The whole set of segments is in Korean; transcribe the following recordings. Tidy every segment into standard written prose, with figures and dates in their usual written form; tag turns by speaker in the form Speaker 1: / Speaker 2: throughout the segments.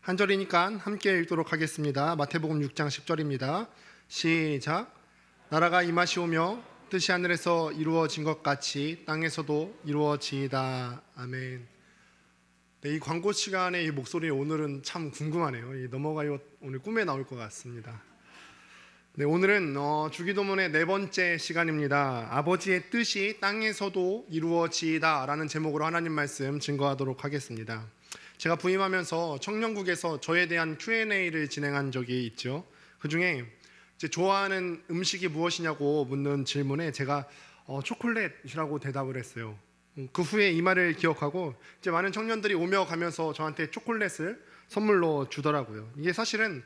Speaker 1: 한 절이니까 함께 읽도록 하겠습니다. 마태복음 6장 10절입니다. 시작. 나라가 임하시오며 뜻이 하늘에서 이루어진 것 같이 땅에서도 이루어지이다. 아멘. 네, 이 광고 시간에 이 목소리 오늘은 참 궁금하네요. 넘어가요. 오늘 꿈에 나올 것 같습니다. 네, 오늘은 주기도문의 네 번째 시간입니다. 아버지의 뜻이 땅에서도 이루어지이다 라는 제목으로 하나님 말씀 증거하도록 하겠습니다. 제가 부임하면서 청년국에서 저에 대한 Q&A를 진행한 적이 있죠. 그 중에 이제 좋아하는 음식이 무엇이냐고 묻는 질문에 제가 초콜릿이라고 대답을 했어요. 그 후에 이 말을 기억하고 이제 많은 청년들이 오며 가면서 저한테 초콜릿을 선물로 주더라고요. 이게 사실은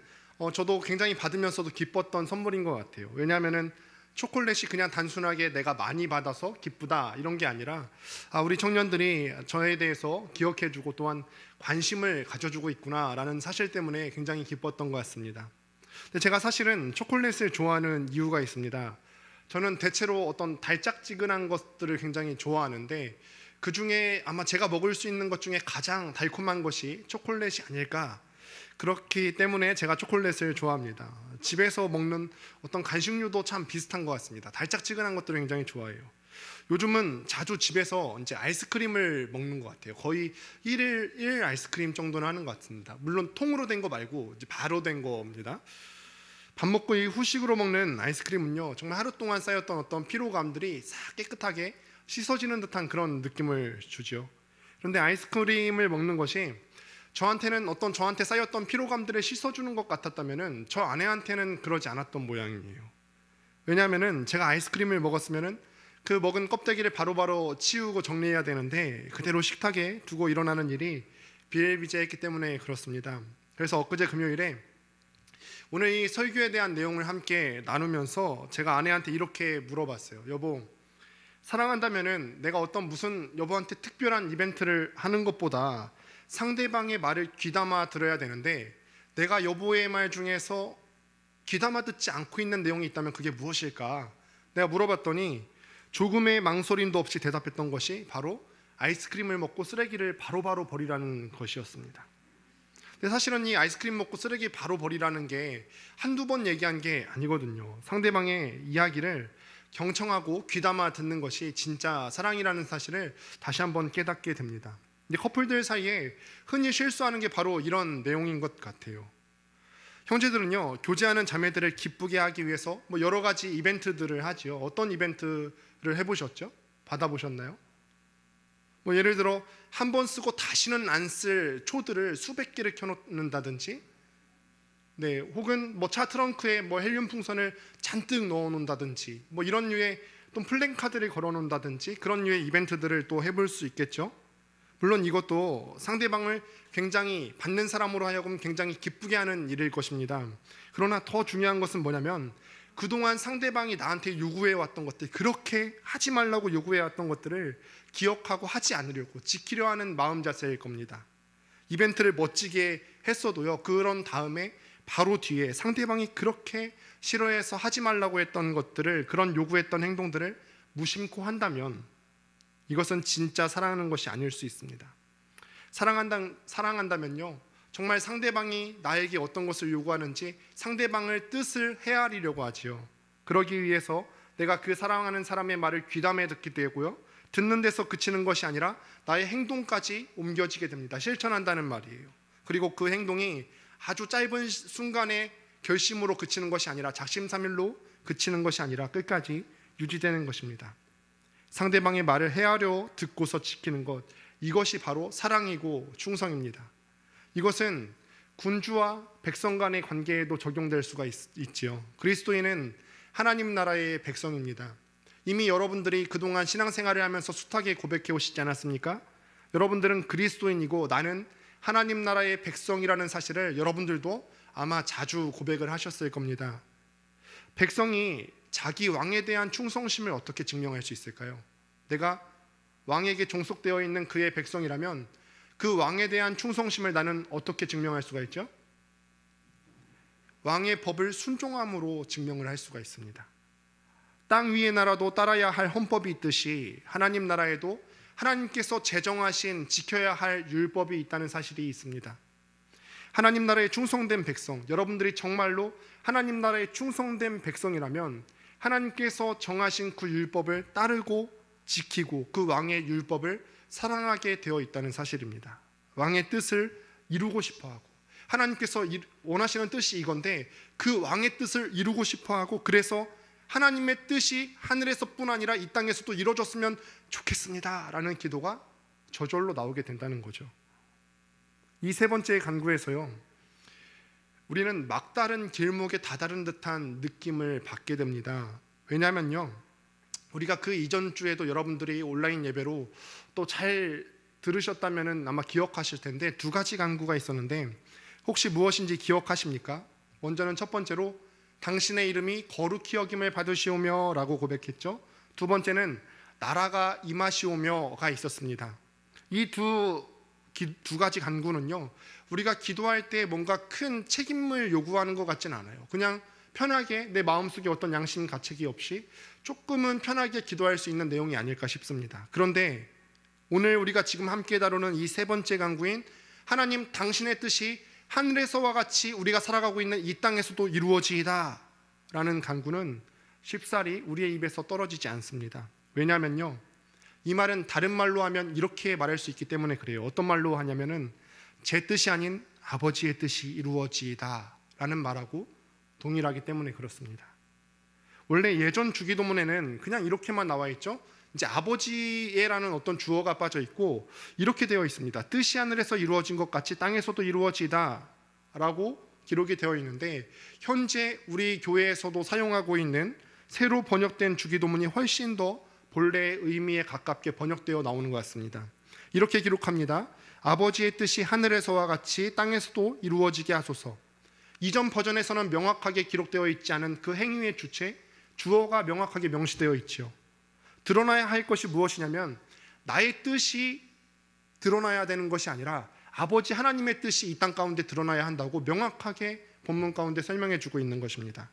Speaker 1: 저도 굉장히 받으면서도 기뻤던 선물인 것 같아요. 왜냐하면은 초콜릿이 그냥 단순하게 내가 많이 받아서 기쁘다 이런 게 아니라 우리 청년들이 저에 대해서 기억해주고 또한 관심을 가져주고 있구나라는 사실 때문에 굉장히 기뻤던 것 같습니다. 근데 제가 사실은 초콜릿을 좋아하는 이유가 있습니다. 저는 대체로 어떤 달짝지근한 것들을 굉장히 좋아하는데 그 중에 아마 제가 먹을 수 있는 것 중에 가장 달콤한 것이 초콜릿이 아닐까. 그렇기 때문에 제가 초콜릿을 좋아합니다. 집에서 먹는 어떤 간식류도 참 비슷한 것 같습니다. 달짝지근한 것들을 굉장히 좋아해요. 요즘은 자주 집에서 이제 아이스크림을 먹는 것 같아요. 거의 1일 아이스크림 정도는 하는 것 같습니다. 물론 통으로 된 거 말고 이제 바로 된 겁니다. 밥 먹고 이 후식으로 먹는 아이스크림은요, 정말 하루 동안 쌓였던 어떤 피로감들이 싹 깨끗하게 씻어지는 듯한 그런 느낌을 주죠. 그런데 아이스크림을 먹는 것이 저한테 쌓였던 피로감들을 씻어주는 것 같았다면은 저 아내한테는 그러지 않았던 모양이에요. 왜냐하면은 제가 아이스크림을 먹었으면은 그 먹은 껍데기를 바로바로 치우고 정리해야 되는데 그대로 식탁에 두고 일어나는 일이 비일비재했기 때문에 그렇습니다. 그래서 엊그제 금요일에 오늘 이 설교에 대한 내용을 함께 나누면서 제가 아내한테 이렇게 물어봤어요. 여보, 사랑한다면은 내가 무슨 여보한테 특별한 이벤트를 하는 것보다 상대방의 말을 귀담아 들어야 되는데 내가 여보의 말 중에서 귀담아 듣지 않고 있는 내용이 있다면 그게 무엇일까? 내가 물어봤더니 조금의 망설임도 없이 대답했던 것이 바로 아이스크림을 먹고 쓰레기를 바로바로 버리라는 것이었습니다. 근데 사실은 이 아이스크림 먹고 쓰레기 바로 버리라는 게 한두 번 얘기한 게 아니거든요. 상대방의 이야기를 경청하고 귀담아 듣는 것이 진짜 사랑이라는 사실을 다시 한번 깨닫게 됩니다. 근데 커플들 사이에 흔히 실수하는 게 바로 이런 내용인 것 같아요. 형제들은요, 교제하는 자매들을 기쁘게 하기 위해서 여러 가지 이벤트들을 하지요. 어떤 이벤트를 해보셨죠? 받아보셨나요? 예를 들어 한 번 쓰고 다시는 안 쓸 초들을 수백 개를 켜놓는다든지, 네, 혹은 차 트렁크에 헬륨 풍선을 잔뜩 넣어놓는다든지, 이런 류의 또 플랜카드를 걸어놓는다든지 그런 류의 이벤트들을 또 해볼 수 있겠죠. 물론 이것도 상대방을 굉장히 받는 사람으로 하여금 굉장히 기쁘게 하는 일일 것입니다. 그러나 더 중요한 것은 뭐냐면 그동안 상대방이 나한테 요구해왔던 것들, 그렇게 하지 말라고 요구해왔던 것들을 기억하고 하지 않으려고 지키려 하는 마음 자세일 겁니다. 이벤트를 멋지게 했어도요, 그런 다음에 바로 뒤에 상대방이 그렇게 싫어해서 하지 말라고 했던 것들을, 그런 요구했던 행동들을 무심코 한다면 이것은 진짜 사랑하는 것이 아닐 수 있습니다. 사랑한다면요, 정말 상대방이 나에게 어떤 것을 요구하는지 상대방을 뜻을 헤아리려고 하지요. 그러기 위해서 내가 그 사랑하는 사람의 말을 귀담아 듣게 되고요, 듣는 데서 그치는 것이 아니라 나의 행동까지 옮겨지게 됩니다. 실천한다는 말이에요. 그리고 그 행동이 아주 짧은 순간의 결심으로 그치는 것이 아니라 작심삼일로 그치는 것이 아니라 끝까지 유지되는 것입니다. 상대방의 말을 헤아려 듣고서 지키는 것, 이것이 바로 사랑이고 충성입니다. 이것은 군주와 백성 간의 관계에도 적용될 수가 있지요. 그리스도인은 하나님 나라의 백성입니다. 이미 여러분들이 그동안 신앙생활을 하면서 숱하게 고백해 오시지 않았습니까? 여러분들은 그리스도인이고 나는 하나님 나라의 백성이라는 사실을 여러분들도 아마 자주 고백을 하셨을 겁니다. 백성이 자기 왕에 대한 충성심을 어떻게 증명할 수 있을까요? 내가 왕에게 종속되어 있는 그의 백성이라면 그 왕에 대한 충성심을 나는 어떻게 증명할 수가 있죠? 왕의 법을 순종함으로 증명을 할 수가 있습니다. 땅 위의 나라도 따라야 할 헌법이 있듯이 하나님 나라에도 하나님께서 제정하신 지켜야 할 율법이 있다는 사실이 있습니다. 하나님 나라에 충성된 백성, 여러분들이 정말로 하나님 나라에 충성된 백성이라면 하나님께서 정하신 그 율법을 따르고 지키고 그 왕의 율법을 사랑하게 되어 있다는 사실입니다. 왕의 뜻을 이루고 싶어하고, 하나님께서 원하시는 뜻이 이건데 그 왕의 뜻을 이루고 싶어하고, 그래서 하나님의 뜻이 하늘에서뿐 아니라 이 땅에서도 이루어졌으면 좋겠습니다 라는 기도가 저절로 나오게 된다는 거죠. 이 세 번째 간구에서요, 우리는 막다른 길목에 다다른 듯한 느낌을 받게 됩니다. 왜냐하면요, 우리가 그 이전 주에도 여러분들이 온라인 예배로 또 잘 들으셨다면 아마 기억하실 텐데 두 가지 간구가 있었는데 혹시 무엇인지 기억하십니까? 먼저는 첫 번째로 당신의 이름이 거룩히 여김을 받으시오며 라고 고백했죠. 두 번째는 나라가 임하시오며가 있었습니다. 이 두 가지 간구는요, 우리가 기도할 때 뭔가 큰 책임을 요구하는 것 같지는 않아요. 그냥 편하게 내 마음속에 어떤 양심 가책이 없이 조금은 편하게 기도할 수 있는 내용이 아닐까 싶습니다. 그런데 오늘 우리가 지금 함께 다루는 이 세 번째 간구인 하나님 당신의 뜻이 하늘에서와 같이 우리가 살아가고 있는 이 땅에서도 이루어지이다 라는 간구는 쉽사리 우리의 입에서 떨어지지 않습니다. 왜냐하면요, 이 말은 다른 말로 하면 이렇게 말할 수 있기 때문에 그래요. 어떤 말로 하냐면은 제 뜻이 아닌 아버지의 뜻이 이루어지이다 라는 말하고 동일하기 때문에 그렇습니다. 원래 예전 주기도문에는 그냥 이렇게만 나와 있죠. 이제 아버지의라는 어떤 주어가 빠져 있고 이렇게 되어 있습니다. 뜻이 하늘에서 이루어진 것 같이 땅에서도 이루어지다 라고 기록이 되어 있는데, 현재 우리 교회에서도 사용하고 있는 새로 번역된 주기도문이 훨씬 더 본래의 의미에 가깝게 번역되어 나오는 것 같습니다. 이렇게 기록합니다. 아버지의 뜻이 하늘에서와 같이 땅에서도 이루어지게 하소서. 이전 버전에서는 명확하게 기록되어 있지 않은 그 행위의 주체, 주어가 명확하게 명시되어 있지요. 드러나야 할 것이 무엇이냐면 나의 뜻이 드러나야 되는 것이 아니라 아버지 하나님의 뜻이 이 땅 가운데 드러나야 한다고 명확하게 본문 가운데 설명해 주고 있는 것입니다.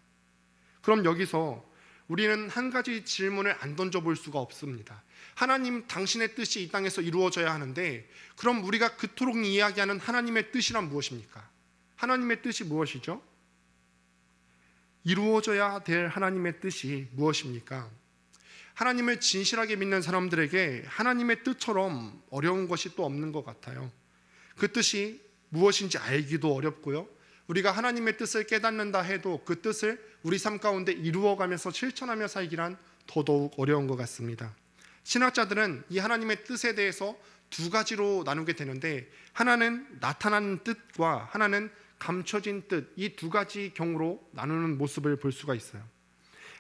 Speaker 1: 그럼 여기서 우리는 한 가지 질문을 안 던져볼 수가 없습니다. 하나님 당신의 뜻이 이 땅에서 이루어져야 하는데, 그럼 우리가 그토록 이야기하는 하나님의 뜻이란 무엇입니까? 하나님의 뜻이 무엇이죠? 이루어져야 될 하나님의 뜻이 무엇입니까? 하나님을 진실하게 믿는 사람들에게 하나님의 뜻처럼 어려운 것이 또 없는 것 같아요. 그 뜻이 무엇인지 알기도 어렵고요, 우리가 하나님의 뜻을 깨닫는다 해도 그 뜻을 우리 삶 가운데 이루어가면서 실천하며 살기란 더더욱 어려운 것 같습니다. 신학자들은 이 하나님의 뜻에 대해서 두 가지로 나누게 되는데, 하나는 나타나는 뜻과 하나는 감춰진 뜻, 이 두 가지 경우로 나누는 모습을 볼 수가 있어요.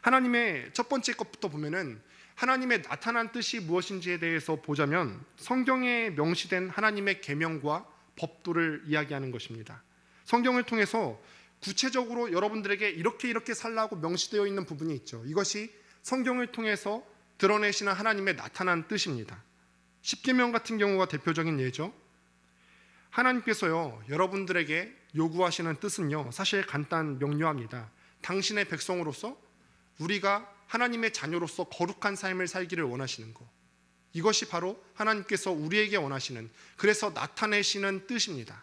Speaker 1: 하나님의 첫 번째 것부터 보면은 하나님의 나타난 뜻이 무엇인지에 대해서 보자면 성경에 명시된 하나님의 계명과 법도를 이야기하는 것입니다. 성경을 통해서 구체적으로 여러분들에게 이렇게 살라고 명시되어 있는 부분이 있죠. 이것이 성경을 통해서 드러내시는 하나님의 나타난 뜻입니다. 십계명 같은 경우가 대표적인 예죠. 하나님께서요, 여러분들에게 요구하시는 뜻은요, 사실 간단 명료합니다. 당신의 백성으로서 우리가 하나님의 자녀로서 거룩한 삶을 살기를 원하시는 것, 이것이 바로 하나님께서 우리에게 원하시는, 그래서 나타내시는 뜻입니다.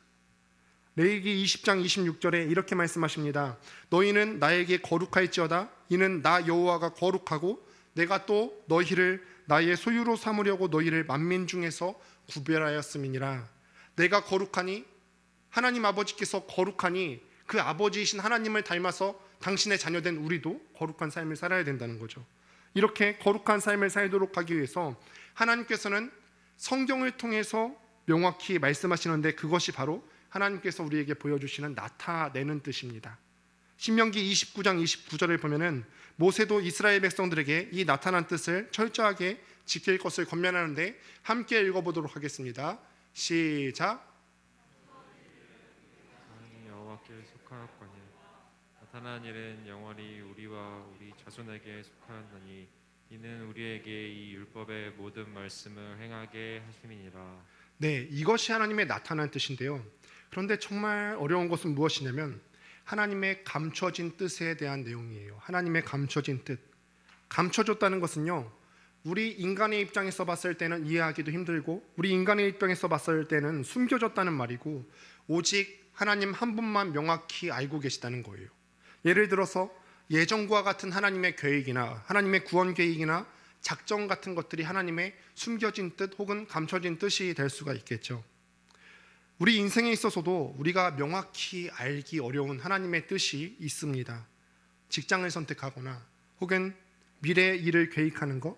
Speaker 1: 레위기 20장 26절에 이렇게 말씀하십니다. 너희는 나에게 거룩할지어다. 이는 나 여호와가 거룩하고 내가 또 너희를 나의 소유로 삼으려고 너희를 만민 중에서 구별하였음이니라. 내가 거룩하니, 하나님 아버지께서 거룩하니 그 아버지이신 하나님을 닮아서 당신의 자녀된 우리도 거룩한 삶을 살아야 된다는 거죠. 이렇게 거룩한 삶을 살도록 하기 위해서 하나님께서는 성경을 통해서 명확히 말씀하시는데, 그것이 바로 하나님께서 우리에게 보여주시는 나타내는 뜻입니다. 신명기 29장 29절을 보면은 모세도 이스라엘 백성들에게 이 나타난 뜻을 철저하게 지킬 것을 권면하는데, 함께 읽어보도록 하겠습니다. 시작.
Speaker 2: 여호와께 속하였거니 나타난 일은 영원히 우리와 우리 자손에게 속하였나니 이는 우리에게 이 율법의 모든 말씀을 행하게 하심이니라.
Speaker 1: 네, 이것이 하나님의 나타난 뜻인데요. 그런데 정말 어려운 것은 무엇이냐면 하나님의 감춰진 뜻에 대한 내용이에요. 하나님의 감춰진 뜻. 감춰졌다는 것은요, 우리 인간의 입장에서 봤을 때는 이해하기도 힘들고, 우리 인간의 입장에서 봤을 때는 숨겨졌다는 말이고, 오직 하나님 한 분만 명확히 알고 계시다는 거예요. 예를 들어서 예정과 같은 하나님의 계획이나 하나님의 구원 계획이나 작정 같은 것들이 하나님의 숨겨진 뜻 혹은 감춰진 뜻이 될 수가 있겠죠. 우리 인생에 있어서도 우리가 명확히 알기 어려운 하나님의 뜻이 있습니다. 직장을 선택하거나 혹은 미래의 일을 계획하는 것,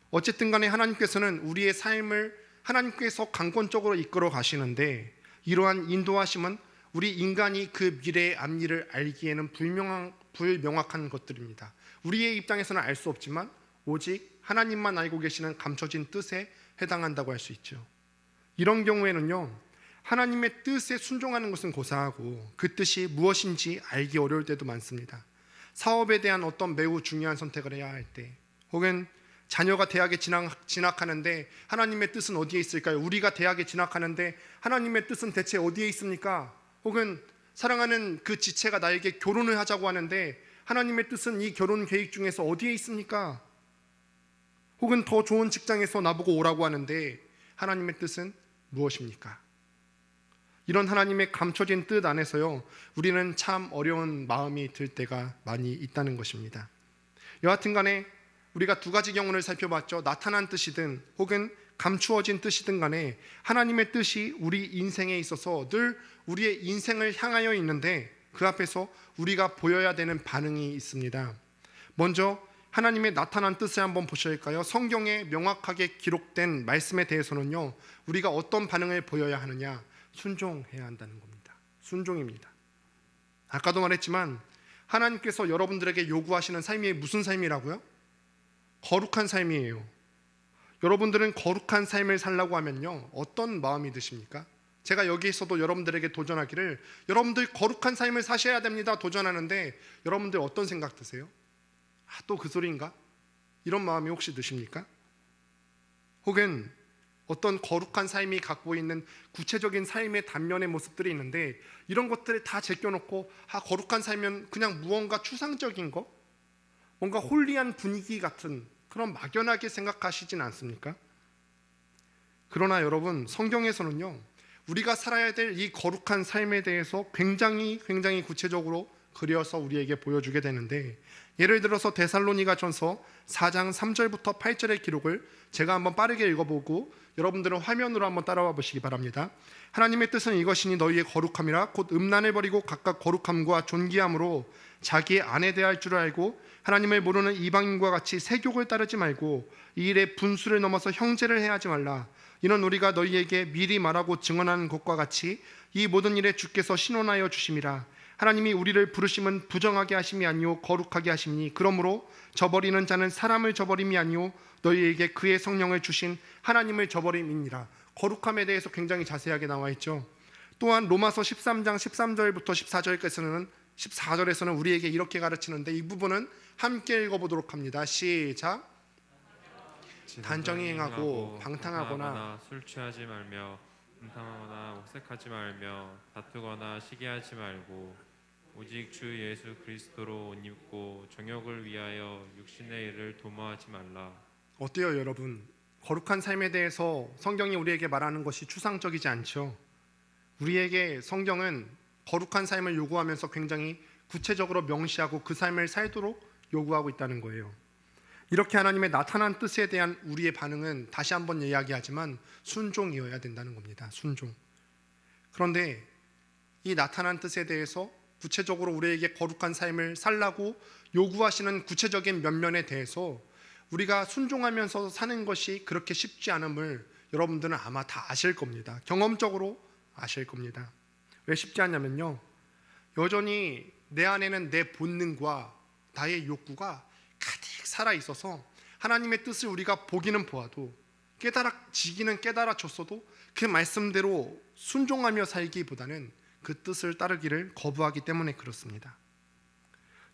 Speaker 1: 어쨌든 간에 하나님께서는 우리의 삶을 하나님께서 강권적으로 이끌어 가시는데, 이러한 인도하심은 우리 인간이 그 미래의 앞일을 알기에는 불명확한 것들입니다. 우리의 입장에서는 알 수 없지만 오직 하나님만 알고 계시는 감춰진 뜻에 해당한다고 할 수 있죠. 이런 경우에는요, 하나님의 뜻에 순종하는 것은 고사하고 그 뜻이 무엇인지 알기 어려울 때도 많습니다. 사업에 대한 어떤 매우 중요한 선택을 해야 할 때, 혹은 자녀가 대학에 진학하는데 하나님의 뜻은 어디에 있을까요? 우리가 대학에 진학하는데 하나님의 뜻은 대체 어디에 있습니까? 혹은 사랑하는 그 지체가 나에게 결혼을 하자고 하는데 하나님의 뜻은 이 결혼 계획 중에서 어디에 있습니까? 혹은 더 좋은 직장에서 나보고 오라고 하는데 하나님의 뜻은 무엇입니까? 이런 하나님의 감춰진 뜻 안에서요, 우리는 참 어려운 마음이 들 때가 많이 있다는 것입니다. 여하튼 간에 우리가 두 가지 경우를 살펴봤죠. 나타난 뜻이든 혹은 감추어진 뜻이든 간에 하나님의 뜻이 우리 인생에 있어서 늘 우리의 인생을 향하여 있는데 그 앞에서 우리가 보여야 되는 반응이 있습니다. 먼저 하나님의 나타난 뜻을 한번 보실까요? 성경에 명확하게 기록된 말씀에 대해서는요, 우리가 어떤 반응을 보여야 하느냐? 순종해야 한다는 겁니다. 순종입니다. 아까도 말했지만 하나님께서 여러분들에게 요구하시는 삶이 무슨 삶이라고요? 거룩한 삶이에요. 여러분들은 거룩한 삶을 살라고 하면요, 어떤 마음이 드십니까? 제가 여기에서도 여러분들에게 도전하기를, 여러분들 거룩한 삶을 사셔야 됩니다 도전하는데 여러분들 어떤 생각 드세요? 또 그 소리인가? 이런 마음이 혹시 드십니까? 혹은 어떤 거룩한 삶이 갖고 있는 구체적인 삶의 단면의 모습들이 있는데 이런 것들을 다 제껴놓고 거룩한 삶은 그냥 무언가 추상적인 거, 뭔가 홀리한 분위기 같은 그런 막연하게 생각하시진 않습니까? 그러나 여러분, 성경에서는요, 우리가 살아야 될 이 거룩한 삶에 대해서 굉장히 구체적으로 그려서 우리에게 보여주게 되는데, 예를 들어서 데살로니가전서 4장 3절부터 8절의 기록을 제가 한번 빠르게 읽어보고 여러분들은 화면으로 한번 따라와 보시기 바랍니다. 하나님의 뜻은 이것이니 너희의 거룩함이라 곧 음란을 버리고 각각 거룩함과 존귀함으로 자기의 아내 대할 줄 알고 하나님을 모르는 이방인과 같이 세욕을 따르지 말고 이 일에 분수를 넘어서 형제를 해하지 말라. 이는 우리가 너희에게 미리 말하고 증언하는 것과 같이 이 모든 일에 주께서 신원하여 주심이라. 하나님이 우리를 부르심은 부정하게 하심이 아니요 거룩하게 하심이니 그러므로 저버리는 자는 사람을 저버림이 아니요 너희에게 그의 성령을 주신 하나님을 저버림이니라. 거룩함에 대해서 굉장히 자세하게 나와 있죠. 또한 로마서 13장 13절부터 14절에서는 우리에게 이렇게 가르치는데 이 부분은 함께 읽어보도록 합니다. 시작. 단정히 행하고 방탕하거나
Speaker 2: 술 취하지 말며 음탕하거나 옥색하지 말며 다투거나 시기하지 말고 오직 주 예수 그리스도로 옷 입고 정욕을 위하여 육신의 일을 도모하지 말라.
Speaker 1: 어때요 여러분? 거룩한 삶에 대해서 성경이 우리에게 말하는 것이 추상적이지 않죠. 우리에게 성경은 거룩한 삶을 요구하면서 굉장히 구체적으로 명시하고 그 삶을 살도록 요구하고 있다는 거예요. 이렇게 하나님의 나타난 뜻에 대한 우리의 반응은 다시 한번 이야기하지만 순종이어야 된다는 겁니다. 순종. 그런데 이 나타난 뜻에 대해서 구체적으로 우리에게 거룩한 삶을 살라고 요구하시는 구체적인 면면에 대해서 우리가 순종하면서 사는 것이 그렇게 쉽지 않음을 여러분들은 아마 다 아실 겁니다. 경험적으로 아실 겁니다. 왜 쉽지 않냐면요, 여전히 내 안에는 내 본능과 나의 욕구가 가득 살아있어서 하나님의 뜻을 우리가 보기는 보아도 깨달아지기는 깨달아졌어도 그 말씀대로 순종하며 살기보다는 그 뜻을 따르기를 거부하기 때문에 그렇습니다.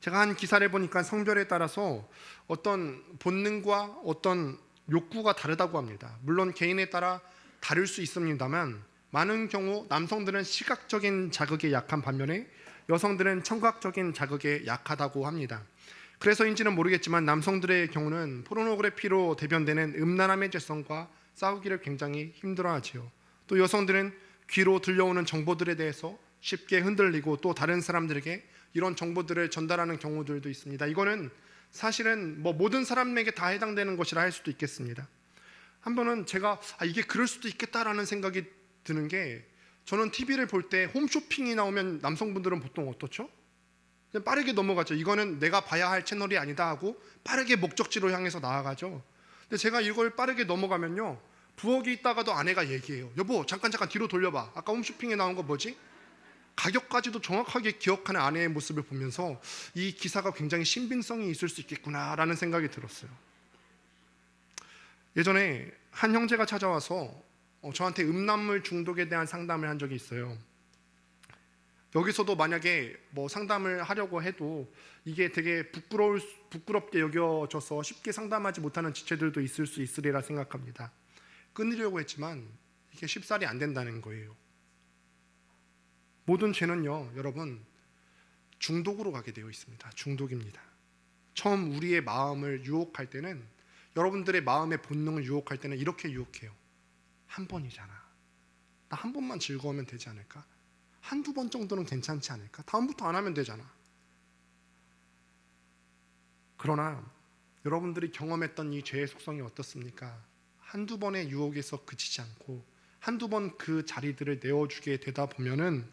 Speaker 1: 제가 한 기사를 보니까 성별에 따라서 어떤 본능과 어떤 욕구가 다르다고 합니다. 물론 개인에 따라 다를 수 있습니다만 많은 경우 남성들은 시각적인 자극에 약한 반면에 여성들은 청각적인 자극에 약하다고 합니다. 그래서인지는 모르겠지만 남성들의 경우는 포르노그래피로 대변되는 음란함의 죄성과 싸우기를 굉장히 힘들어하지요. 또 여성들은 귀로 들려오는 정보들에 대해서 쉽게 흔들리고 또 다른 사람들에게 이런 정보들을 전달하는 경우들도 있습니다. 이거는 사실은 모든 사람에게 다 해당되는 것이라 할 수도 있겠습니다. 한 번은 제가 이게 그럴 수도 있겠다라는 생각이 드는 게, 저는 TV를 볼 때 홈쇼핑이 나오면 남성분들은 보통 어떻죠? 그냥 빠르게 넘어가죠. 이거는 내가 봐야 할 채널이 아니다 하고 빠르게 목적지로 향해서 나아가죠. 근데 제가 이걸 빠르게 넘어가면요, 부엌에 있다가도 아내가 얘기해요. 여보 잠깐 뒤로 돌려봐. 아까 홈쇼핑에 나온 거 뭐지? 가격까지도 정확하게 기억하는 아내의 모습을 보면서 이 기사가 굉장히 신빙성이 있을 수 있겠구나라는 생각이 들었어요. 예전에 한 형제가 찾아와서 저한테 음란물 중독에 대한 상담을 한 적이 있어요. 여기서도 만약에 상담을 하려고 해도 이게 되게 부끄럽게 여겨져서 쉽게 상담하지 못하는 지체들도 있을 수 있으리라 생각합니다. 끊으려고 했지만 이게 쉽사리 안 된다는 거예요. 모든 죄는요, 여러분, 중독으로 가게 되어 있습니다. 중독입니다. 처음 우리의 마음을 유혹할 때는, 여러분들의 마음의 본능을 유혹할 때는 이렇게 유혹해요. 한 번이잖아. 나 한 번만 즐거우면 되지 않을까? 한두 번 정도는 괜찮지 않을까? 다음부터 안 하면 되잖아. 그러나 여러분들이 경험했던 이 죄의 속성이 어떻습니까? 한두 번의 유혹에서 그치지 않고 한두 번 그 자리들을 내어주게 되다 보면은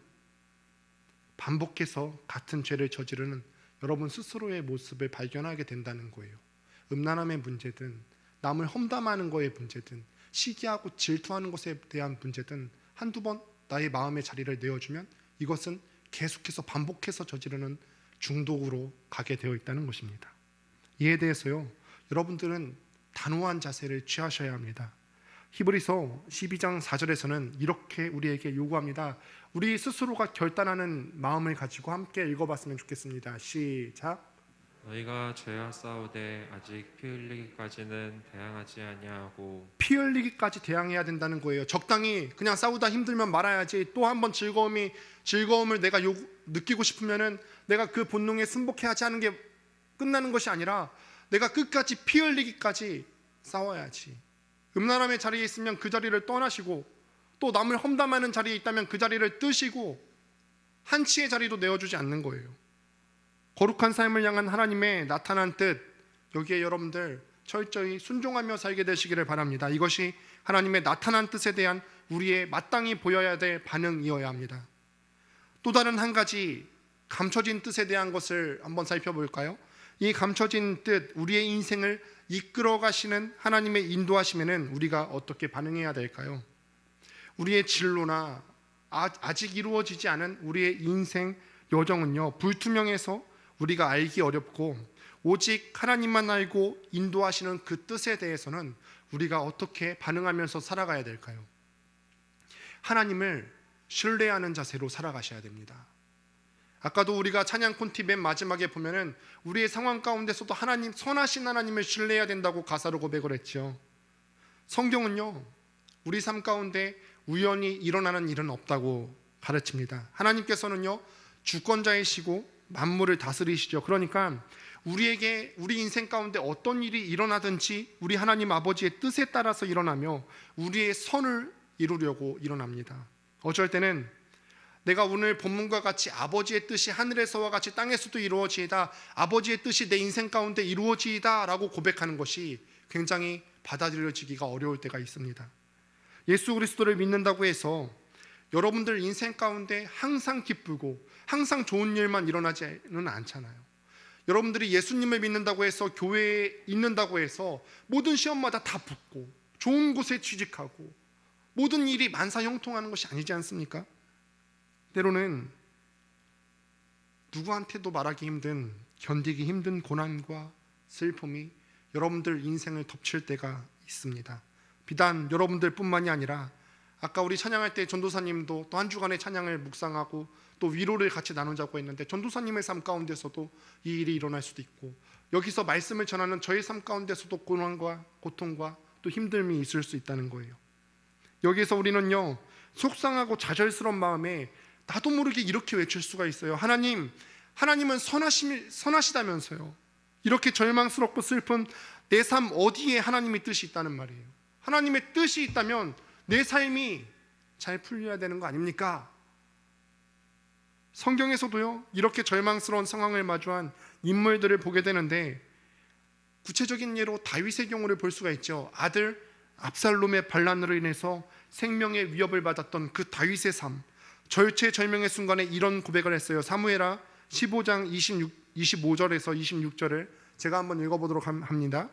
Speaker 1: 반복해서 같은 죄를 저지르는 여러분 스스로의 모습을 발견하게 된다는 거예요. 음란함의 문제든 남을 험담하는 거의 문제든 시기하고 질투하는 것에 대한 문제든 한두 번 나의 마음의 자리를 내어주면 이것은 계속해서 반복해서 저지르는 중독으로 가게 되어 있다는 것입니다. 이에 대해서요, 여러분들은 단호한 자세를 취하셔야 합니다. 히브리서 12장 4절에서는 이렇게 우리에게 요구합니다. 우리 스스로가 결단하는 마음을 가지고 함께 읽어봤으면 좋겠습니다. 시작.
Speaker 2: 너희가 죄와 싸우되 아직 피 흘리기까지는 대항하지 아니하고.
Speaker 1: 피 흘리기까지 대항해야 된다는 거예요. 적당히 그냥 싸우다 힘들면 말아야지. 또 한 번 즐거움을 내가 느끼고 싶으면은 내가 그 본능에 승복해야지 하는 게 끝나는 것이 아니라 내가 끝까지 피 흘리기까지 싸워야지. 음란함의 자리에 있으면 그 자리를 떠나시고, 또 남을 험담하는 자리에 있다면 그 자리를 뜨시고, 한치의 자리도 내어주지 않는 거예요. 거룩한 삶을 향한 하나님의 나타난 뜻, 여기에 여러분들 철저히 순종하며 살게 되시기를 바랍니다. 이것이 하나님의 나타난 뜻에 대한 우리의 마땅히 보여야 될 반응이어야 합니다. 또 다른 한 가지 감춰진 뜻에 대한 것을 한번 살펴볼까요? 이 감춰진 뜻, 우리의 인생을 이끌어 가시는 하나님의 인도하심에는 우리가 어떻게 반응해야 될까요? 우리의 진로나 아직 이루어지지 않은 우리의 인생 여정은요, 불투명해서 우리가 알기 어렵고, 오직 하나님만 알고 인도하시는 그 뜻에 대해서는 우리가 어떻게 반응하면서 살아가야 될까요? 하나님을 신뢰하는 자세로 살아가셔야 됩니다. 아까도 우리가 찬양 콘티 맨 마지막에 보면은 우리의 상황 가운데서도 하나님, 선하신 하나님을 신뢰해야 된다고 가사로 고백을 했죠. 성경은요, 우리 삶 가운데 우연히 일어나는 일은 없다고 가르칩니다. 하나님께서는요, 주권자이시고 만물을 다스리시죠. 그러니까 우리에게 우리 인생 가운데 어떤 일이 일어나든지 우리 하나님 아버지의 뜻에 따라서 일어나며 우리의 선을 이루려고 일어납니다. 어쩔 때는 내가 오늘 본문과 같이 아버지의 뜻이 하늘에서와 같이 땅에서도 이루어지이다, 아버지의 뜻이 내 인생 가운데 이루어지이다 라고 고백하는 것이 굉장히 받아들여지기가 어려울 때가 있습니다. 예수 그리스도를 믿는다고 해서 여러분들 인생 가운데 항상 기쁘고 항상 좋은 일만 일어나지는 않잖아요. 여러분들이 예수님을 믿는다고 해서 교회에 있는다고 해서 모든 시험마다 다 붙고 좋은 곳에 취직하고 모든 일이 만사형통하는 것이 아니지 않습니까? 때로는 누구한테도 말하기 힘든, 견디기 힘든 고난과 슬픔이 여러분들 인생을 덮칠 때가 있습니다. 비단 여러분들 뿐만이 아니라 아까 우리 찬양할 때 전도사님도 또 한 주간의 찬양을 묵상하고 또 위로를 같이 나누자고 했는데, 전도사님의 삶 가운데서도 이 일이 일어날 수도 있고, 여기서 말씀을 전하는 저의 삶 가운데서도 고난과 고통과 또 힘듦이 있을 수 있다는 거예요. 여기서 우리는요, 속상하고 좌절스러운 마음에 나도 모르게 이렇게 외칠 수가 있어요. 하나님은 선하시다면서요. 이렇게 절망스럽고 슬픈 내 삶 어디에 하나님의 뜻이 있다는 말이에요. 하나님의 뜻이 있다면 내 삶이 잘 풀려야 되는 거 아닙니까? 성경에서도요, 이렇게 절망스러운 상황을 마주한 인물들을 보게 되는데, 구체적인 예로 다윗의 경우를 볼 수가 있죠. 아들 압살롬의 반란으로 인해서 생명의 위협을 받았던 그 다윗의 삶, 절체절명의 순간에 이런 고백을 했어요. 사무엘하 15장 25절에서 26절을 제가 한번 읽어보도록 합니다.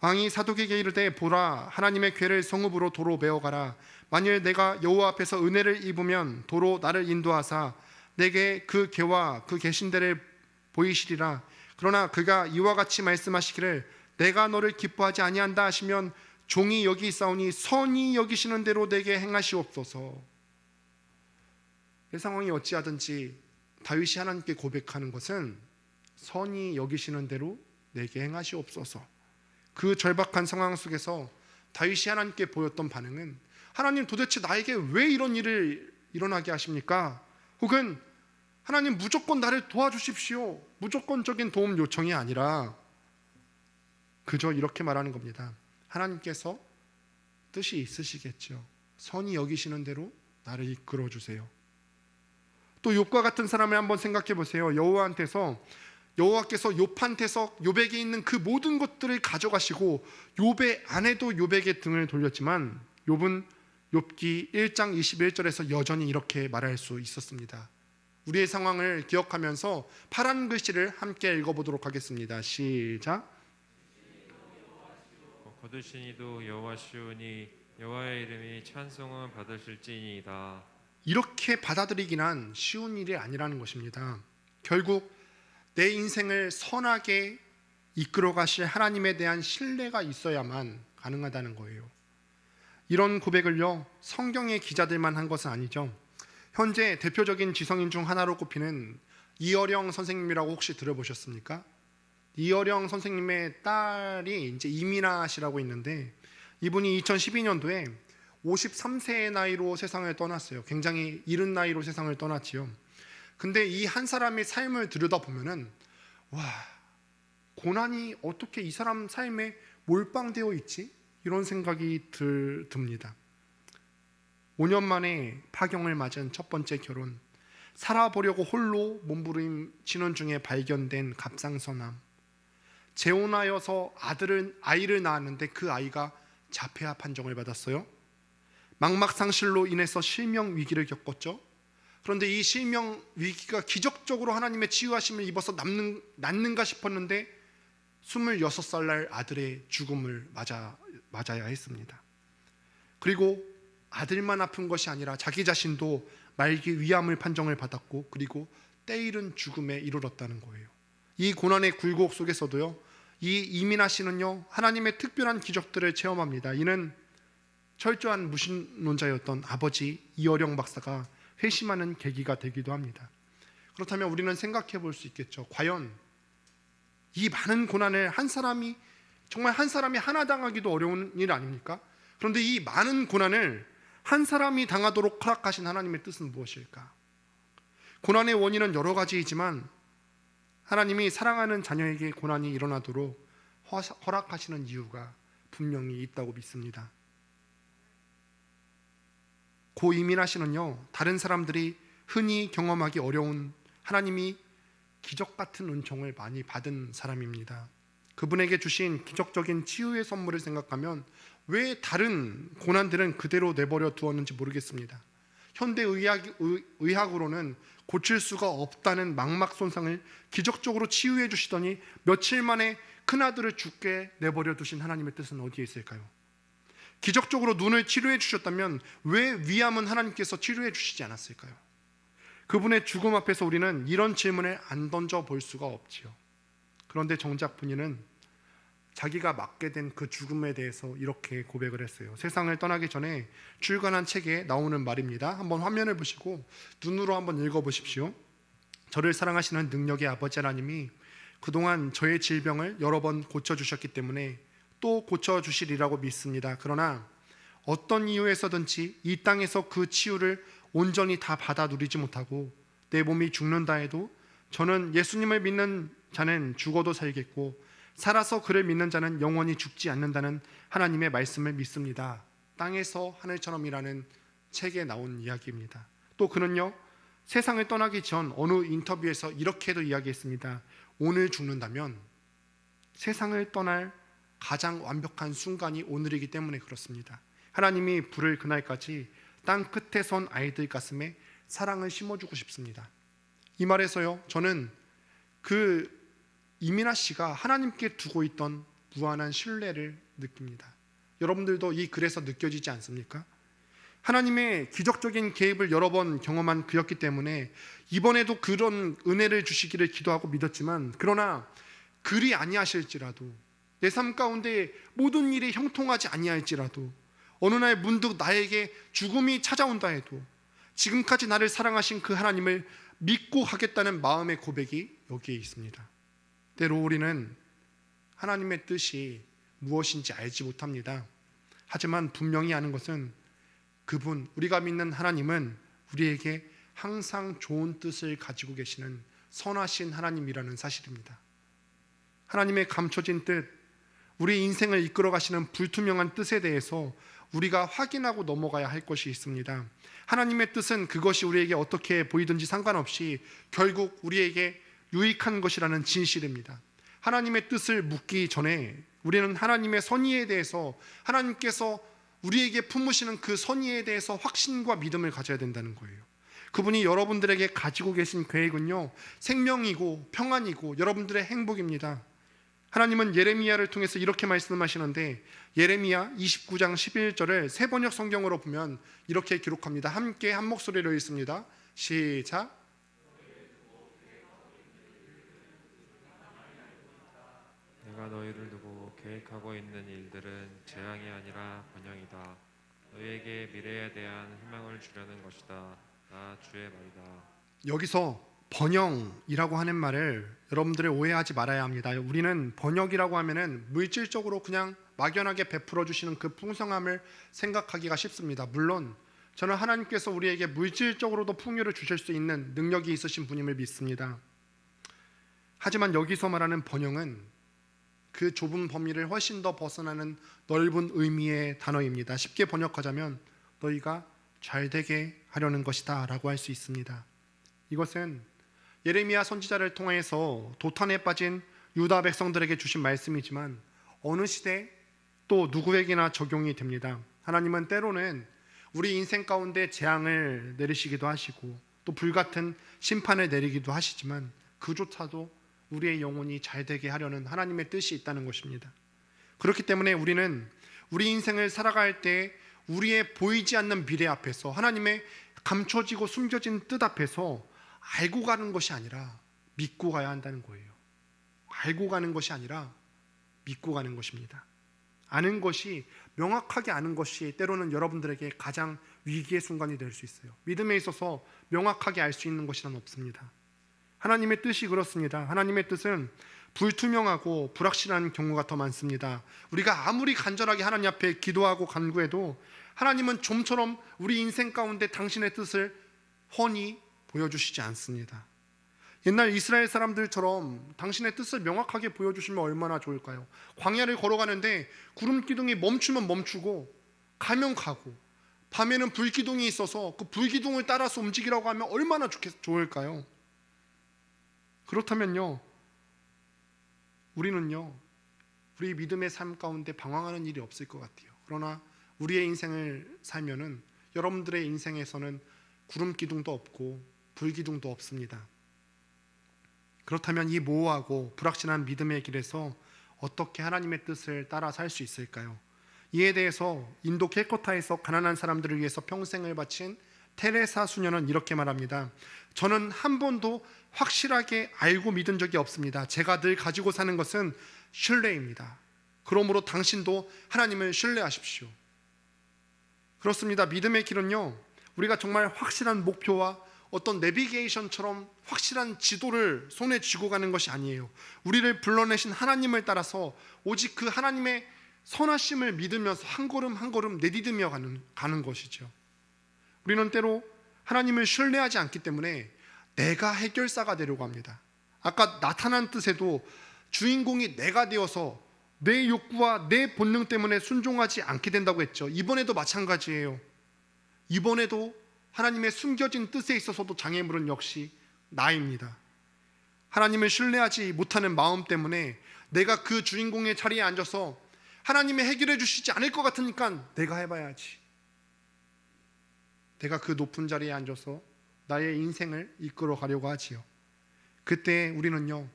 Speaker 1: 왕이 사독에게 이르되, 보라, 하나님의 궤를 성읍으로 도로 메어가라. 만일 내가 여호와 앞에서 은혜를 입으면 도로 나를 인도하사 내게 그 궤와 그 계신대를 보이시리라. 그러나 그가 이와 같이 말씀하시기를, 내가 너를 기뻐하지 아니한다 하시면 종이 여기 있사오니 선히 여기시는 대로 내게 행하시옵소서. 이 상황이 어찌하든지 다윗이 하나님께 고백하는 것은 선히 여기시는 대로 내게 행하시옵소서. 그 절박한 상황 속에서 다윗이 하나님께 보였던 반응은, 하나님 도대체 나에게 왜 이런 일을 일어나게 하십니까? 혹은 하나님 무조건 나를 도와주십시오, 무조건적인 도움 요청이 아니라 그저 이렇게 말하는 겁니다. 하나님께서 뜻이 있으시겠죠. 선히 여기시는 대로 나를 이끌어 주세요. 또 욥과 같은 사람을 한번 생각해 보세요. 여호와께서 욥한테서 있는 그 모든 것들을 가져가시고 욥의 아내도 욥에게 등을 돌렸지만 욥은 욥기 1장 21절에서 여전히 이렇게 말할 수 있었습니다. 우리의 상황을 기억하면서 파란 글씨를 함께 읽어보도록 하겠습니다. 시작.
Speaker 2: 거두신 이도 여호와시오니 여호와의 이름이 찬송은 받으실지니이다.
Speaker 1: 이렇게 받아들이기는 쉬운 일이 아니라는 것입니다. 결국 내 인생을 선하게 이끌어 가실 하나님에 대한 신뢰가 있어야만 가능하다는 거예요. 이런 고백을요, 성경의 기자들만 한 것은 아니죠. 현재 대표적인 지성인 중 하나로 꼽히는 이어령 선생님이라고 혹시 들어보셨습니까? 이어령 선생님의 딸이 이제 이민아 씨라고 있는데, 이분이 2012년도에 53세의 나이로 세상을 떠났어요. 굉장히 이른 나이로 세상을 떠났지요. 근데 이 한 사람의 삶을 들여다보면은, 와, 고난이 어떻게 이 사람 삶에 몰빵되어 있지? 이런 생각이 듭니다. 5년 만에 파경을 맞은 첫 번째 결혼, 살아보려고 홀로 몸부림치는 중에 발견된 갑상선암, 재혼하여서 아이를 낳았는데 그 아이가 자폐아 판정을 받았어요. 망막상실로 인해서 실명 위기를 겪었죠. 그런데 이 실명 위기가 기적적으로 하나님의 치유하심을 입어서 낫는가 싶었는데 26살 날 아들의 죽음을 맞아야 했습니다. 그리고 아들만 아픈 것이 아니라 자기 자신도 말기 위암을 판정을 받았고, 그리고 때이른 죽음에 이르렀다는 거예요. 이 고난의 굴곡 속에서도요, 이 이민아 씨는요, 하나님의 특별한 기적들을 체험합니다. 이는 철저한 무신론자였던 아버지 이어령 박사가 회심하는 계기가 되기도 합니다. 그렇다면 우리는 생각해 볼 수 있겠죠. 과연 이 많은 고난을 한 사람이 하나 당하기도 어려운 일 아닙니까? 그런데 이 많은 고난을 한 사람이 당하도록 허락하신 하나님의 뜻은 무엇일까? 고난의 원인은 여러 가지이지만 하나님이 사랑하는 자녀에게 고난이 일어나도록 허락하시는 이유가 분명히 있다고 믿습니다. 고 이민아 씨는요, 다른 사람들이 흔히 경험하기 어려운 하나님이 기적 같은 은총을 많이 받은 사람입니다. 그분에게 주신 기적적인 치유의 선물을 생각하면 왜 다른 고난들은 그대로 내버려 두었는지 모르겠습니다. 현대 의학으로는 고칠 수가 없다는 망막 손상을 기적적으로 치유해 주시더니 며칠 만에 큰아들을 죽게 내버려 두신 하나님의 뜻은 어디에 있을까요? 기적적으로 눈을 치료해 주셨다면 왜 위암은 하나님께서 치료해 주시지 않았을까요? 그분의 죽음 앞에서 우리는 이런 질문을 안 던져볼 수가 없지요. 그런데 정작 본인은 자기가 맞게 된 그 죽음에 대해서 이렇게 고백을 했어요. 세상을 떠나기 전에 출간한 책에 나오는 말입니다. 한번 화면을 보시고 눈으로 한번 읽어보십시오. 저를 사랑하시는 능력의 아버지 하나님이 그동안 저의 질병을 여러 번 고쳐주셨기 때문에 또 고쳐주시리라고 믿습니다. 그러나 어떤 이유에서든지 이 땅에서 그 치유를 온전히 다 받아 누리지 못하고 내 몸이 죽는다 해도 저는 예수님을 믿는 자는 죽어도 살겠고 살아서 그를 믿는 자는 영원히 죽지 않는다는 하나님의 말씀을 믿습니다. 땅에서 하늘처럼이라는 책에 나온 이야기입니다. 또 그는요, 세상을 떠나기 전 어느 인터뷰에서 이렇게도 이야기했습니다. 오늘 죽는다면 세상을 떠날 가장 완벽한 순간이 오늘이기 때문에 그렇습니다. 하나님이 부를 그날까지 땅 끝에 선 아이들 가슴에 사랑을 심어주고 싶습니다. 이 말에서요, 저는 그 이민아 씨가 하나님께 두고 있던 무한한 신뢰를 느낍니다. 여러분들도 이 글에서 느껴지지 않습니까? 하나님의 기적적인 개입을 여러 번 경험한 그였기 때문에 이번에도 그런 은혜를 주시기를 기도하고 믿었지만, 그러나 그리 아니하실지라도, 내 삶 가운데 모든 일이 형통하지 아니할지라도, 어느 날 문득 나에게 죽음이 찾아온다 해도 지금까지 나를 사랑하신 그 하나님을 믿고 가겠다는 마음의 고백이 여기에 있습니다. 때로 우리는 하나님의 뜻이 무엇인지 알지 못합니다. 하지만 분명히 아는 것은 그분, 우리가 믿는 하나님은 우리에게 항상 좋은 뜻을 가지고 계시는 선하신 하나님이라는 사실입니다. 하나님의 감춰진 뜻, 우리 인생을 이끌어 가시는 불투명한 뜻에 대해서 우리가 확인하고 넘어가야 할 것이 있습니다. 하나님의 뜻은 그것이 우리에게 어떻게 보이든지 상관없이 결국 우리에게 유익한 것이라는 진실입니다. 하나님의 뜻을 묻기 전에 우리는 하나님의 선의에 대해서, 하나님께서 우리에게 품으시는 그 선의에 대해서 확신과 믿음을 가져야 된다는 거예요. 그분이 여러분들에게 가지고 계신 계획은요, 생명이고 평안이고 여러분들의 행복입니다. 하나님은 예레미야를 통해서 이렇게 말씀하시는데, 예레미야 29장 11절을 새 번역 성경으로 보면 이렇게 기록합니다. 함께 한 목소리로 읽습니다. 시작.
Speaker 2: 내가 너희를 두고 계획하고 있는 일들은 재앙이 아니라 번영이다. 너희에게 미래에 대한 희망을 주려는 것이다. 나 주의 말이다.
Speaker 1: 여기서 번영이라고 하는 말을 여러분들이 오해하지 말아야 합니다. 우리는 번역이라고 하면은 물질적으로 그냥 막연하게 베풀어 주시는 그 풍성함을 생각하기가 쉽습니다. 물론 저는 하나님께서 우리에게 물질적으로도 풍요를 주실 수 있는 능력이 있으신 분임을 믿습니다. 하지만 여기서 말하는 번영은 그 좁은 범위를 훨씬 더 벗어나는 넓은 의미의 단어입니다. 쉽게 번역하자면 너희가 잘되게 하려는 것이다 라고 할 수 있습니다. 이것은 예레미야 선지자를 통해서 도탄에 빠진 유다 백성들에게 주신 말씀이지만 어느 시대 또 누구에게나 적용이 됩니다. 하나님은 때로는 우리 인생 가운데 재앙을 내리시기도 하시고 또 불같은 심판을 내리기도 하시지만 그조차도 우리의 영혼이 잘되게 하려는 하나님의 뜻이 있다는 것입니다. 그렇기 때문에 우리는 우리 인생을 살아갈 때 우리의 보이지 않는 미래 앞에서, 하나님의 감춰지고 숨겨진 뜻 앞에서 알고 가는 것이 아니라 믿고 가야 한다는 거예요. 알고 가는 것이 아니라 믿고 가는 것입니다. 아는 것이, 명확하게 아는 것이 때로는 여러분들에게 가장 위기의 순간이 될 수 있어요. 믿음에 있어서 명확하게 알 수 있는 것이란 없습니다. 하나님의 뜻이 그렇습니다. 하나님의 뜻은 불투명하고 불확실한 경우가 더 많습니다. 우리가 아무리 간절하게 하나님 앞에 기도하고 간구해도 하나님은 좀처럼 우리 인생 가운데 당신의 뜻을 훤히 보여주시지 않습니다. 옛날 이스라엘 사람들처럼 당신의 뜻을 명확하게 보여주시면 얼마나 좋을까요? 광야를 걸어가는데 구름 기둥이 멈추면 멈추고 가면 가고, 밤에는 불기둥이 있어서 그 불기둥을 따라서 움직이라고 하면 얼마나 좋을까요? 그렇다면요, 우리는요, 우리 믿음의 삶 가운데 방황하는 일이 없을 것 같아요. 그러나 우리의 인생을 살면은 여러분들의 인생에서는 구름 기둥도 없고 불기둥도 없습니다. 그렇다면 이 모호하고 불확실한 믿음의 길에서 어떻게 하나님의 뜻을 따라 살 수 있을까요? 이에 대해서 인도 캘커타에서 가난한 사람들을 위해서 평생을 바친 테레사 수녀는 이렇게 말합니다. 저는 한 번도 확실하게 알고 믿은 적이 없습니다. 제가 늘 가지고 사는 것은 신뢰입니다. 그러므로 당신도 하나님을 신뢰하십시오. 그렇습니다. 믿음의 길은요, 우리가 정말 확실한 목표와 어떤 내비게이션처럼 확실한 지도를 손에 쥐고 가는 것이 아니에요. 우리를 불러내신 하나님을 따라서 오직 그 하나님의 선하심을 믿으면서 한 걸음 한 걸음 내디디며 가는 것이죠. 우리는 때로 하나님을 신뢰하지 않기 때문에 내가 해결사가 되려고 합니다. 아까 나타난 뜻에도 주인공이 내가 되어서 내 욕구와 내 본능 때문에 순종하지 않게 된다고 했죠. 이번에도 마찬가지예요. 이번에도 하나님의 숨겨진 뜻에 있어서도 장애물은 역시 나입니다. 하나님을 신뢰하지 못하는 마음 때문에 내가 그 주인공의 자리에 앉아서 하나님이 해결해 주시지 않을 것 같으니까 내가 해봐야지. 내가 그 높은 자리에 앉아서 나의 인생을 이끌어 가려고 하지요. 그때 우리는요,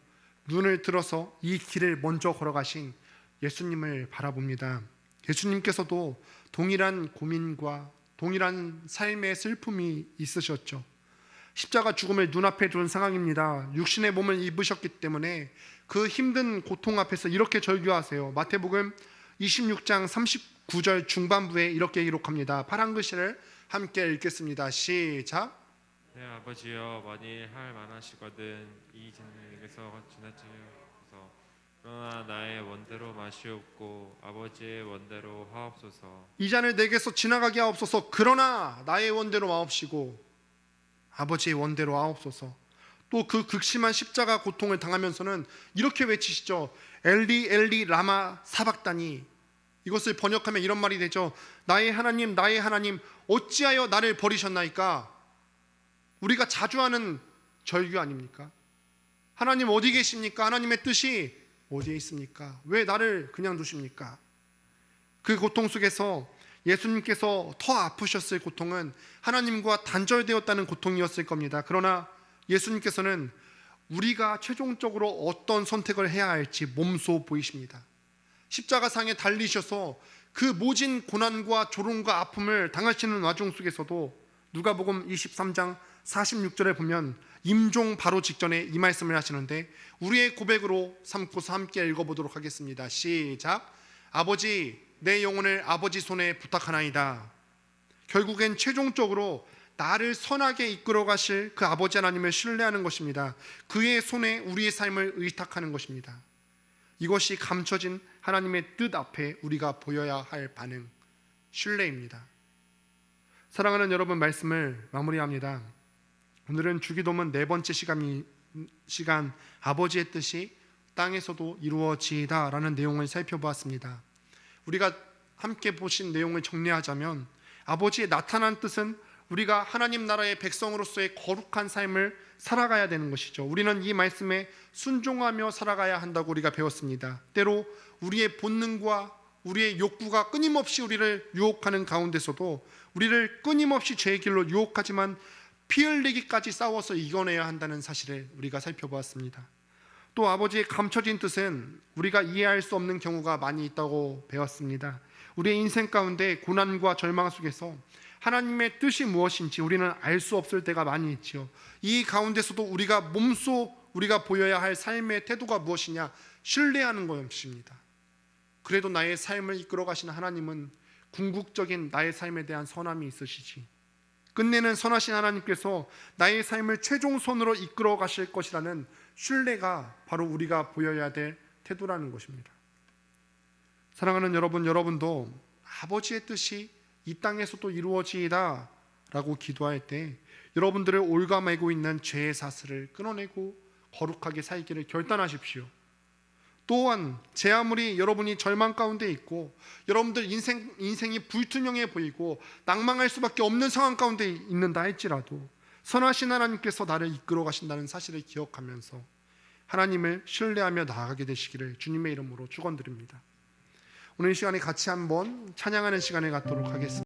Speaker 1: 눈을 들어서 이 길을 먼저 걸어가신 예수님을 바라봅니다. 예수님께서도 동일한 고민과 동일한 삶의 슬픔이 있으셨죠. 십자가 죽음을 눈앞에 둔 상황입니다. 육신의 몸을 입으셨기 때문에 그 힘든 고통 앞에서 이렇게 절규하세요. 마태복음 26장 39절 중반부에 이렇게 기록합니다. 파란 글씨를 함께 읽겠습니다. 시작.
Speaker 2: 내 아버지여, 만일 할 만하시거든 이 진에게서 지나치옵소서. 그러나 나의 원대로 마시옵고 아버지의 원대로 하옵소서.
Speaker 1: 이 잔을 내게서 지나가게 하옵소서. 그러나 나의 원대로 마옵시고 아버지의 원대로 하옵소서. 또 그 극심한 십자가 고통을 당하면서는 이렇게 외치시죠. 엘리 엘리 라마 사박다니. 이것을 번역하면 이런 말이 되죠. 나의 하나님 나의 하나님 어찌하여 나를 버리셨나이까. 우리가 자주 하는 절규 아닙니까? 하나님 어디 계십니까? 하나님의 뜻이 어디에 있습니까? 왜 나를 그냥 두십니까? 그 고통 속에서 예수님께서 더 아프셨을 고통은 하나님과 단절되었다는 고통이었을 겁니다. 그러나 예수님께서는 우리가 최종적으로 어떤 선택을 해야 할지 몸소 보이십니다. 십자가상에 달리셔서 그 모진 고난과 조롱과 아픔을 당하시는 와중 속에서도 누가복음 23장 46절에 보면 임종 바로 직전에 이 말씀을 하시는데 우리의 고백으로 삼고서 함께 읽어보도록 하겠습니다. 시작. 아버지 내 영혼을 아버지 손에 부탁하나이다. 결국엔 최종적으로 나를 선하게 이끌어 가실 그 아버지 하나님을 신뢰하는 것입니다. 그의 손에 우리의 삶을 의탁하는 것입니다. 이것이 감춰진 하나님의 뜻 앞에 우리가 보여야 할 반응, 신뢰입니다. 사랑하는 여러분, 말씀을 마무리합니다. 오늘은 주기도문 네 번째 시간 아버지의 뜻이 땅에서도 이루어지이다 라는 내용을 살펴보았습니다. 우리가 함께 보신 내용을 정리하자면 아버지의 나타난 뜻은 우리가 하나님 나라의 백성으로서의 거룩한 삶을 살아가야 되는 것이죠. 우리는 이 말씀에 순종하며 살아가야 한다고 우리가 배웠습니다. 때로 우리의 본능과 우리의 욕구가 끊임없이 우리를 유혹하는 가운데서도 우리를 끊임없이 죄의 길로 유혹하지만 피 흘리기까지 싸워서 이겨내야 한다는 사실을 우리가 살펴보았습니다. 또 아버지의 감춰진 뜻은 우리가 이해할 수 없는 경우가 많이 있다고 배웠습니다. 우리의 인생 가운데 고난과 절망 속에서 하나님의 뜻이 무엇인지 우리는 알 수 없을 때가 많이 있지요. 이 가운데서도 우리가 몸소 우리가 보여야 할 삶의 태도가 무엇이냐? 신뢰하는 것입니다. 그래도 나의 삶을 이끌어 가시는 하나님은 궁극적인 나의 삶에 대한 선함이 있으시지. 끝내는 선하신 하나님께서 나의 삶을 최종선으로 이끌어 가실 것이라는 신뢰가 바로 우리가 보여야 될 태도라는 것입니다. 사랑하는 여러분, 여러분도 아버지의 뜻이 이 땅에서도 이루어지이다 라고 기도할 때 여러분들을 올가매고 있는 죄의 사슬을 끊어내고 거룩하게 살기를 결단하십시오. 또한 제 아무리 여러분이 절망 가운데 있고 여러분들 인생이 불투명해 보이고 낭망할 수밖에 없는 상황 가운데 있는다 할지라도 선하신 하나님께서 나를 이끌어 가신다는 사실을 기억하면서 하나님을 신뢰하며 나아가게 되시기를 주님의 이름으로 축원드립니다. 오늘 이 시간에 같이 한번 찬양하는 시간을 갖도록 하겠습니다.